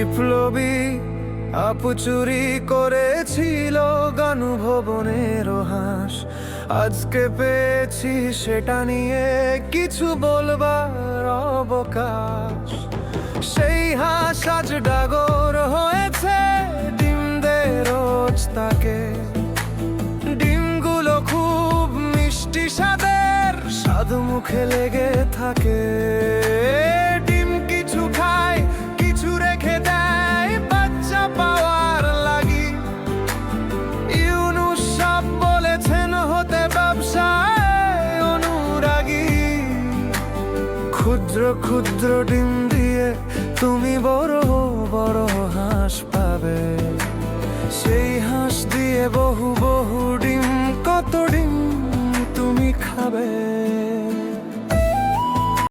বিপ্লবী আপু চুরি করেছিল গণভবনের হাঁস, আজকে পেয়েছি সেটা নিয়ে কিছু বলবার অবকাশ। সেই হাঁস আজ ডাগর হয়েছে, ডিম দেয় রোজ তাকে। ডিমগুলো খুব মিষ্টি স্বাদের, স্বাদ মুখে লেগে থাকে। ডিম কিছু খায়, কিছু রেখে দেয় বাচ্চা পাওয়ার লাগি। ইউনূস সাহেব বলেছেন হতে ব্যবসায় অনুরাগী। ক্ষুদ্র ক্ষুদ্র ডিম দিয়ে তুমি বড় বড় হাঁস পাবে। সেই হাঁস দিয়ে বহু বহু ডিম, কত ডিম তুমি খাবে।